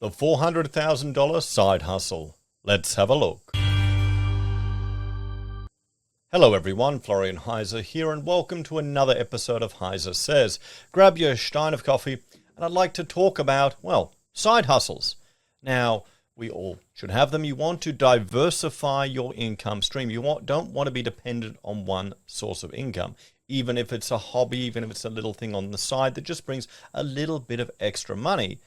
The $400,000 side hustle. Let's have a look. Hello everyone, Florian.Heise here, and welcome to another episode of HeiseSays. Grab your stein of coffee, and I'd like to talk about, well, side hustles. Now, we all should have them. You want to diversify your income stream. You don't want to be dependent on one source of income, even if it's a hobby, even if it's a little thing on the side that just brings a little bit of extra money.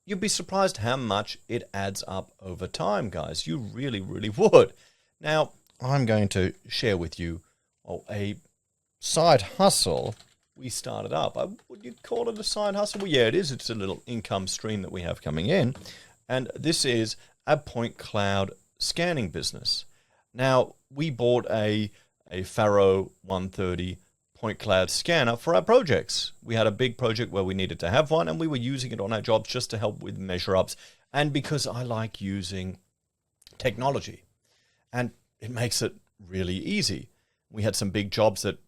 You'd be surprised how much it adds up over time, guys. You really, really would. Now, I'm going to share with you a side hustle we started up. Would you call it a side hustle? Well, yeah, it is. It's a little income stream that we have coming in. And this is a point cloud scanning business. Now, we bought a Faro 130 point cloud scanner for our projects. We had a big project where we needed to have one, and we were using it on our jobs just to help with measure ups, and because I like using technology and it makes it really easy. We had some big jobs that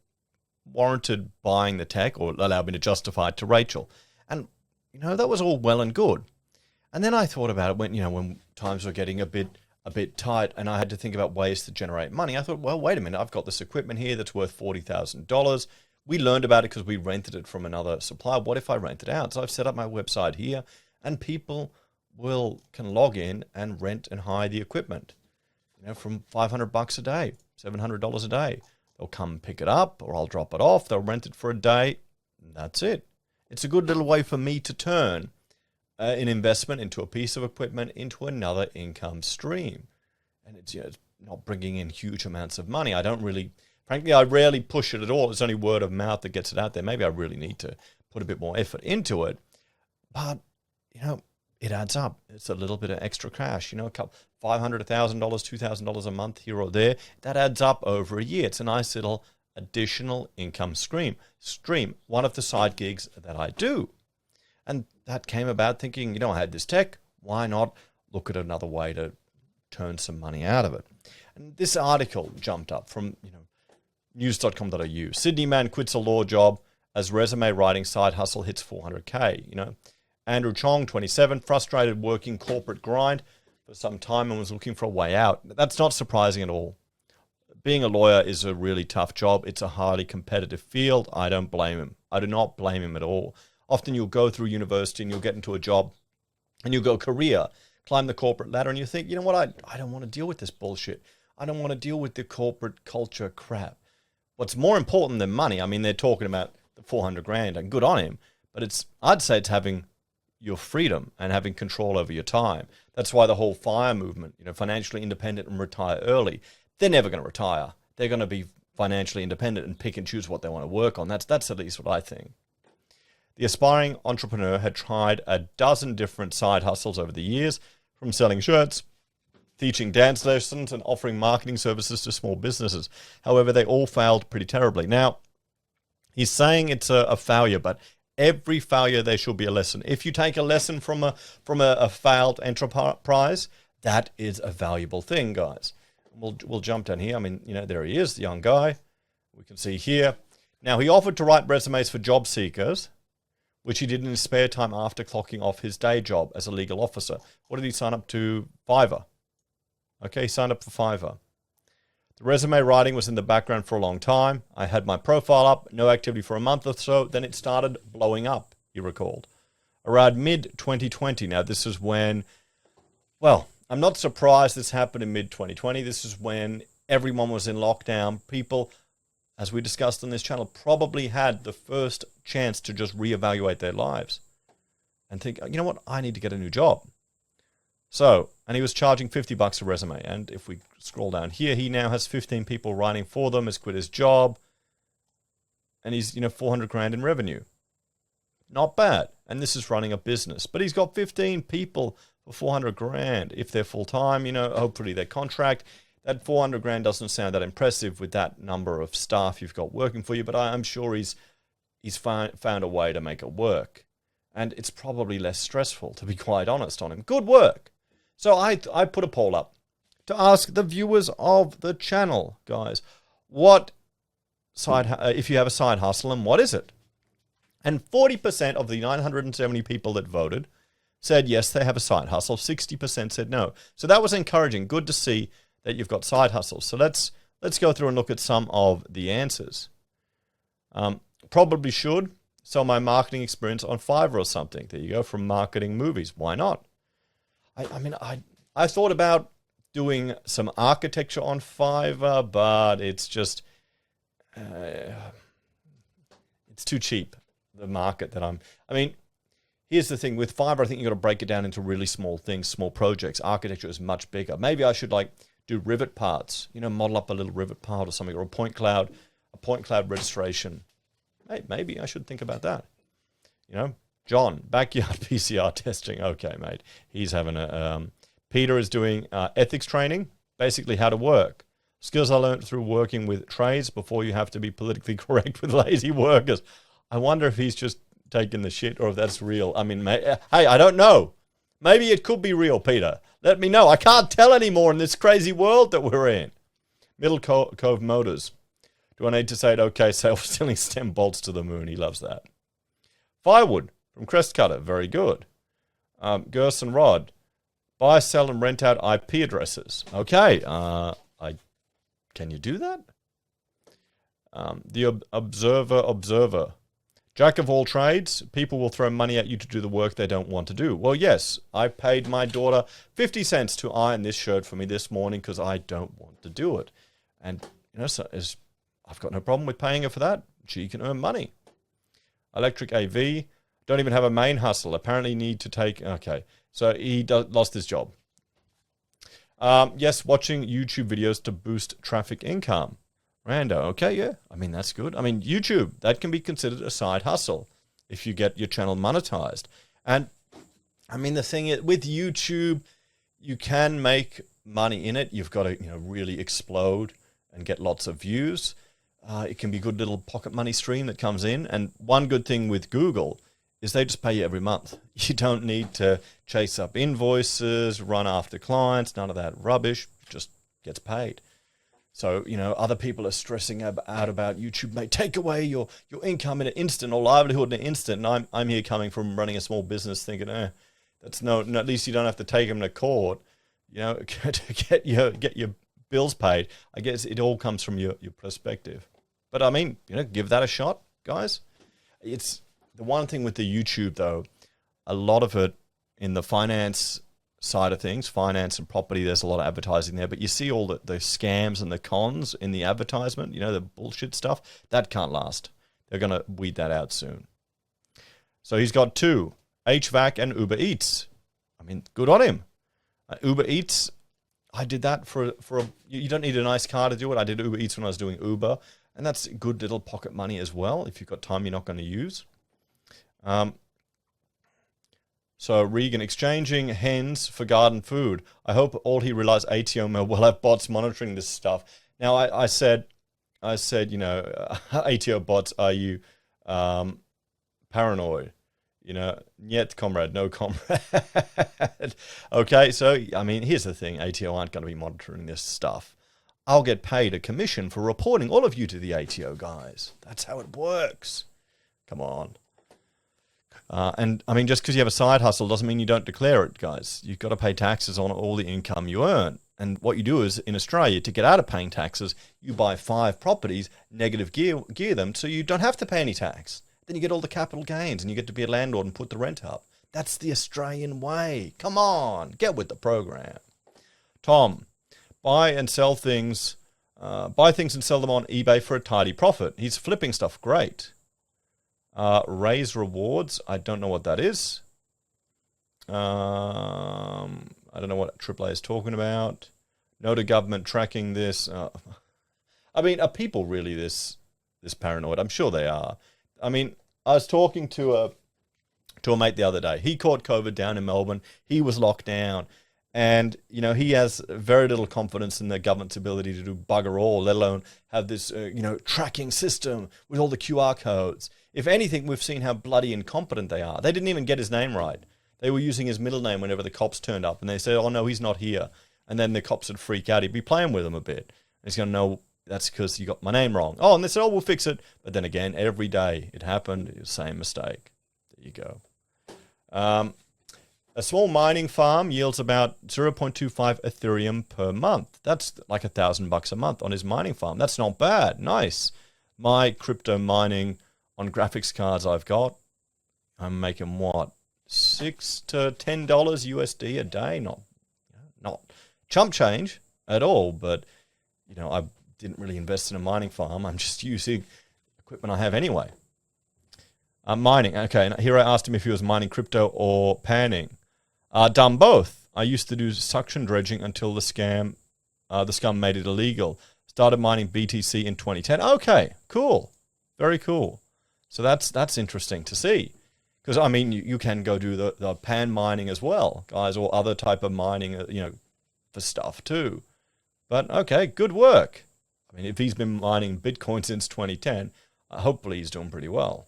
warranted buying the tech, or allowed me to justify it to Rachel, and that was all well and good. And then I thought about it when times were getting a bit tight and I had to think about ways to generate money. I thought, well, wait a minute, I've got this equipment here that's worth $40,000. We learned about it because we rented it from another supplier. What if I rent it out? So I've set up my website here, and people can log in and rent and hire the equipment, from $500 a day, $700 a day. They'll come pick it up, or I'll drop it off. They'll rent it for a day. And that's it. It's a good little way for me to turn an investment into a piece of equipment into another income stream. And it's not bringing in huge amounts of money. Frankly, I rarely push it at all. It's only word of mouth that gets it out there. Maybe I really need to put a bit more effort into it. But, it adds up. It's a little bit of extra cash, $500, $1,000, $2,000 a month here or there. That adds up over a year. It's a nice little additional income stream. One of the side gigs that I do. And that came about thinking, I had this tech. Why not look at another way to turn some money out of it? And this article jumped up from, news.com.au. Sydney man quits a law job as resume writing side hustle hits 400K. Andrew Chong, 27, frustrated working corporate grind for some time and was looking for a way out. That's not surprising at all. Being a lawyer is a really tough job. It's a highly competitive field. I don't blame him. I do not blame him at all. Often you'll go through university and you'll get into a job and you'll go career, climb the corporate ladder, and you think, I don't want to deal with this bullshit. I don't want to deal with the corporate culture crap. What's more important than money, they're talking about the 400 grand, and good on him, but I'd say it's having your freedom and having control over your time. That's why the whole FIRE movement, financially independent and retire early, they're never going to retire. They're going to be financially independent and pick and choose what they want to work on. That's at least what I think. The aspiring entrepreneur had tried a dozen different side hustles over the years, from selling shirts, teaching dance lessons, and offering marketing services to small businesses. However, they all failed pretty terribly. Now, he's saying it's a failure, but every failure there should be a lesson. If you take a lesson from a failed enterprise, that is a valuable thing, guys. We'll jump down here. There he is, the young guy. We can see here. Now, he offered to write resumes for job seekers, which he did in his spare time after clocking off his day job as a legal officer. What did he sign up to? Fiverr. Okay, he signed up for Fiverr. The resume writing was in the background for a long time. I had my profile up, no activity for a month or so, then it started blowing up, he recalled. Around mid-2020, now this is when, I'm not surprised this happened in mid-2020. This is when everyone was in lockdown. People, as we discussed on this channel, probably had the first chance to just reevaluate their lives and think, I need to get a new job. So, and he was charging $50 a resume. And if we scroll down here, he now has 15 people writing for them, has quit his job, and he's, 400 grand in revenue. Not bad. And this is running a business. But he's got 15 people for 400 grand. If they're full-time, hopefully their contract. That 400 grand doesn't sound that impressive with that number of staff you've got working for you, but I'm sure he's found a way to make it work. And it's probably less stressful, to be quite honest, on him. Good work. So I put a poll up to ask the viewers of the channel, guys, if you have a side hustle, and what is it? And 40% of the 970 people that voted said yes, they have a side hustle. 60% said no. So that was encouraging. Good to see that you've got side hustles. So let's go through and look at some of the answers. Probably should sell my marketing experience on Fiverr or something. There you go, from marketing movies. Why not? I thought about doing some architecture on Fiverr, but it's just it's too cheap, the market that here's the thing with Fiverr. I think you've got to break it down into really small things, small projects. Architecture is much bigger. Maybe I should do rivet parts, model up a little rivet part or something, or a point cloud registration. Hey, maybe I should think about that. John, backyard PCR testing. Okay, mate. He's having Peter is doing ethics training, basically how to work. Skills I learned through working with trades before you have to be politically correct with lazy workers. I wonder if he's just taking the shit or if that's real. Hey, I don't know. Maybe it could be real, Peter. Let me know. I can't tell anymore in this crazy world that we're in. Middle Cove Motors. Do I need to say it? Okay, self-stealing stem bolts to the moon. He loves that. Firewood from Crest Cutter. Very good. Gerson Rod. Buy, sell, and rent out IP addresses. Okay. Can you do that? The Observer. Jack of all trades, people will throw money at you to do the work they don't want to do. Well, yes, I paid my daughter 50 cents to iron this shirt for me this morning because I don't want to do it. And, I've got no problem with paying her for that. She can earn money. Electric AV, don't even have a main hustle. Apparently need to take, okay. So he lost his job. Yes, watching YouTube videos to boost traffic income. Rando, okay, yeah. That's good. YouTube, that can be considered a side hustle if you get your channel monetized. And, the thing is, with YouTube, you can make money in it. You've got to, really explode and get lots of views. It can be a good little pocket money stream that comes in. And one good thing with Google is they just pay you every month. You don't need to chase up invoices, run after clients, none of that rubbish. It just gets paid. So, other people are stressing out about YouTube may take away your income in an instant or livelihood in an instant. And I'm here coming from running a small business thinking, that's no, at least you don't have to take them to court, to get your bills paid. I guess it all comes from your perspective. But give that a shot, guys. It's the one thing with the YouTube, though, a lot of it in the finance side of things, finance and property, there's a lot of advertising there, but you see all the scams and the cons in the advertisement, the bullshit stuff, that can't last. They're going to weed that out soon. So he's got 2, HVAC and Uber Eats. Good on him. Uber Eats, I did that you don't need a nice car to do it. I did Uber Eats when I was doing Uber, and that's good little pocket money as well if you've got time you're not going to use. So Regan, exchanging hens for garden food. I hope all he realized ATO will have bots monitoring this stuff. Now I said, ATO bots, are you paranoid? Yet comrade, no comrade. Okay, so here's the thing: ATO aren't going to be monitoring this stuff. I'll get paid a commission for reporting all of you to the ATO guys. That's how it works. Come on. And just because you have a side hustle doesn't mean you don't declare it, guys. You've got to pay taxes on all the income you earn. And what you do is, in Australia, to get out of paying taxes, you buy 5 properties, negative gear them, so you don't have to pay any tax. Then you get all the capital gains, and you get to be a landlord and put the rent up. That's the Australian way. Come on, get with the program. Tom, buy and sell things, buy things and sell them on eBay for a tidy profit. He's flipping stuff. Great. Raise rewards. I don't know what that is. I don't know what AAA is talking about. No to government tracking this. Are people really this paranoid? I'm sure they are. I was talking to a mate the other day. He caught COVID down in Melbourne. He was locked down. And, he has very little confidence in the government's ability to do bugger all, let alone have this, tracking system with all the QR codes. If anything, we've seen how bloody incompetent they are. They didn't even get his name right. They were using his middle name whenever the cops turned up. And they said, oh, no, he's not here. And then the cops would freak out. He'd be playing with them a bit. And he's going to know that's because you got my name wrong. Oh, and they said, oh, we'll fix it. But then again, every day it happened. It was the same mistake. There you go. A small mining farm yields about 0.25 Ethereum per month. That's like $1,000 a month on his mining farm. That's not bad. Nice. My crypto mining on graphics cards I've got, I'm making what? $6 to $10 USD a day. Not chump change at all, but I didn't really invest in a mining farm. I'm just using equipment I have anyway. Mining. Okay, and here I asked him if he was mining crypto or panning. Done both. I used to do suction dredging until the scum made it illegal. Started mining BTC in 2010. Okay, cool. Very cool. So that's interesting to see. Because, I mean, you can go do the pan mining as well, guys, or other type of mining, for stuff too. But, okay, good work. I mean, if he's been mining Bitcoin since 2010, hopefully he's doing pretty well.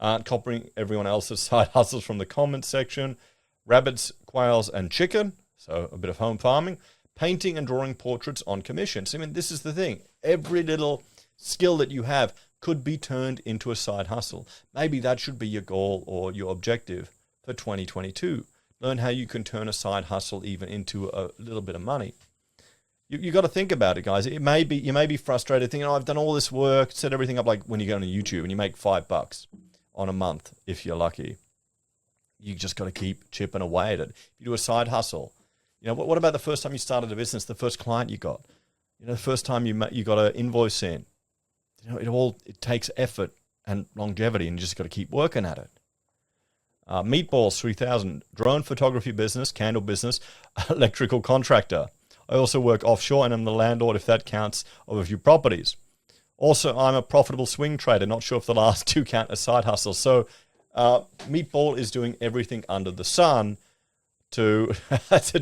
Copying everyone else's side hustles from the comments section. Rabbits, quails, and chicken. So a bit of home farming. Painting and drawing portraits on commission. So, I mean, this is the thing. Every little skill that you have could be turned into a side hustle. Maybe that should be your goal or your objective for 2022. Learn how you can turn a side hustle even into a little bit of money. You got to think about it, guys. You may be frustrated thinking, I've done all this work, set everything up, like when you go on YouTube and you make $5 on a month, if you're lucky. You just got to keep chipping away at it. You do a side hustle. What about the first time you started a business, the first client you got? The first time you got an invoice in. It takes effort and longevity, and you just got to keep working at it. Meatballs 3000, drone photography business, candle business, electrical contractor. I also work offshore and I'm the landlord, if that counts, of a few properties. Also, I'm a profitable swing trader. Not sure if the last two count as side hustles. So Meatball is doing everything under the sun to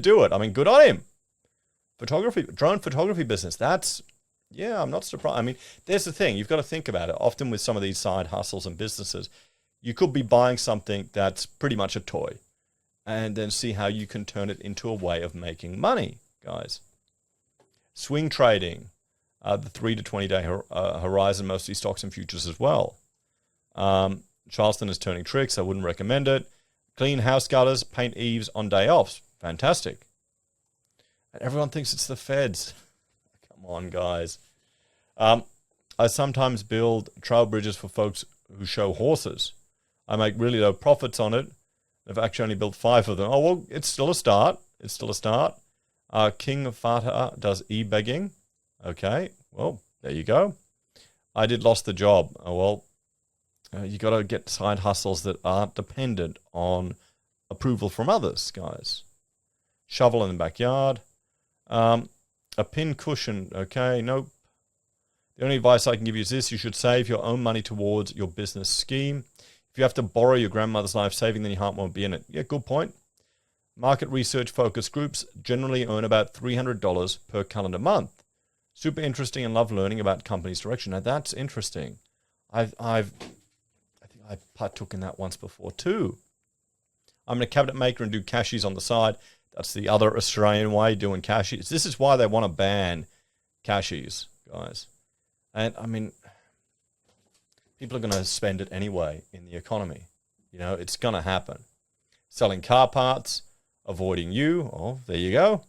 do it. I mean, good on him. Drone photography business. I'm not surprised. I mean, there's the thing. You've got to think about it. Often with some of these side hustles and businesses, you could be buying something that's pretty much a toy and then see how you can turn it into a way of making money, guys. Swing trading, the 3 to 20 day horizon, mostly stocks and futures as well. Charleston is turning tricks. I wouldn't recommend it. Clean house gutters, paint eaves on day offs. Fantastic. And everyone thinks it's the feds. Come on, guys. I sometimes build trail bridges for folks who show horses. I make really low profits on it. I've actually only built 5 of them. Oh, well, it's still a start. King Fata does e-begging. Okay, well, there you go. I lost the job. Oh, well, you got to get side hustles that aren't dependent on approval from others, guys. Shovel in the backyard. A pin cushion. Okay, nope. The only advice I can give you is this. You should save your own money towards your business scheme. If you have to borrow your grandmother's life saving, then your heart won't be in it. Yeah, good point. Market research focus groups generally earn about $300 per calendar month. Super interesting and love learning about companies' direction. Now, that's interesting. I think I partook in that once before too. I'm a cabinet maker and do cashies on the side. That's the other Australian way, doing cashies. This is why they want to ban cashies, guys. And, I mean, people are going to spend it anyway in the economy. It's going to happen. Selling car parts, avoiding you. Oh, there you go.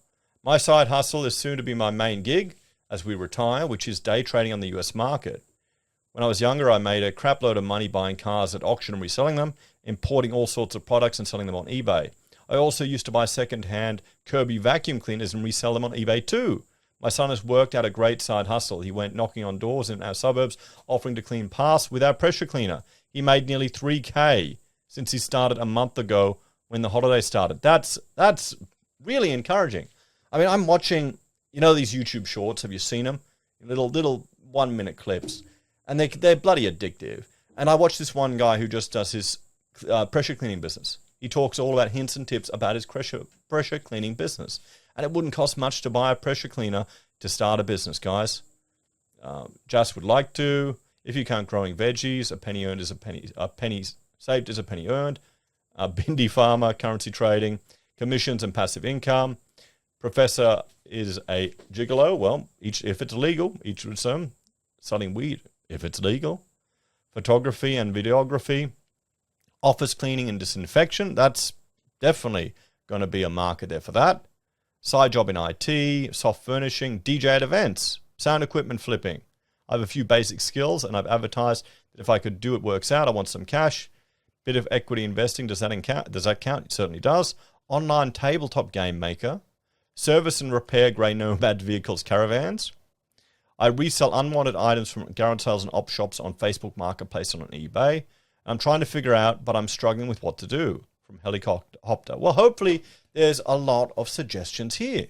My side hustle is soon to be my main gig as we retire, which is day trading on the US market. When I was younger, I made a crap load of money buying cars at auction and reselling them, importing all sorts of products and selling them on eBay. I also used to buy second-hand Kirby vacuum cleaners and resell them on eBay too. My son has worked out a great side hustle. He went knocking on doors in our suburbs, offering to clean paths with our pressure cleaner. He made nearly $3,000 since he started a month ago when the holiday started. That's really encouraging. I mean, I'm watching, these YouTube shorts. Have you seen them? Little 1-minute clips. And they're bloody addictive. And I watch this one guy who just does his pressure cleaning business. He talks all about hints and tips about his pressure cleaning business. And it wouldn't cost much to buy a pressure cleaner to start a business, guys. Just would like to. If you can't growing veggies, a penny earned is a penny saved is a penny earned. Bindi farmer, currency trading, commissions and passive income. Professor is a gigolo. Well, if it's legal, each of them. Selling weed, if it's legal. Photography and videography. Office cleaning and disinfection. That's definitely going to be a market there for that. Side job in IT, soft furnishing, DJ at events, sound equipment flipping. I have a few basic skills and I've advertised that if I could do it works out, I want some cash. Bit of equity investing, does that count? It certainly does. Online tabletop game maker. Service and repair grey nomad vehicles caravans. I resell unwanted items from garage sales and op shops on Facebook Marketplace and on eBay. I'm trying to figure out, but I'm struggling with what to do. From Helicopter. Well, hopefully there's a lot of suggestions here.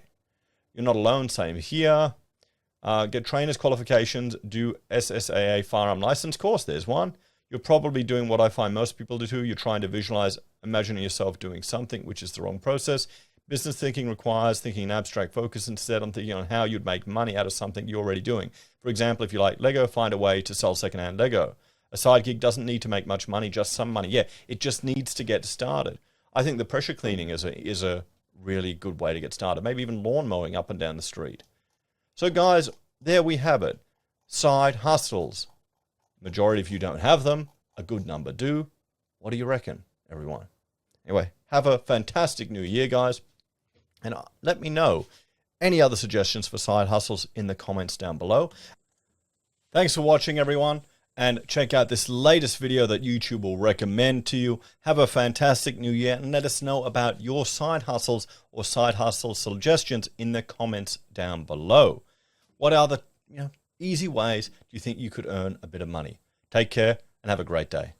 You're not alone, same here. Get trainer's qualifications, do SSAA firearm license course. There's one. You're probably doing what I find most people do. You're trying to visualize, imagining yourself doing something, which is the wrong process. Business thinking requires thinking in abstract focus instead on thinking on how you'd make money out of something you're already doing. For example, if you like Lego, find a way to sell secondhand Lego. A side gig doesn't need to make much money, just some money. Yeah, it just needs to get started. I think the pressure cleaning is a really good way to get started. Maybe even lawn mowing up and down the street. So guys, there we have it. Side hustles. Majority of you don't have them. A good number do. What do you reckon, everyone? Anyway, have a fantastic new year, guys. And let me know any other suggestions for side hustles in the comments down below. Thanks for watching, everyone. And check out this latest video that YouTube will recommend to you. Have a fantastic new year and let us know about your side hustles or side hustle suggestions in the comments down below. What are the easy ways do you think you could earn a bit of money? Take care and have a great day.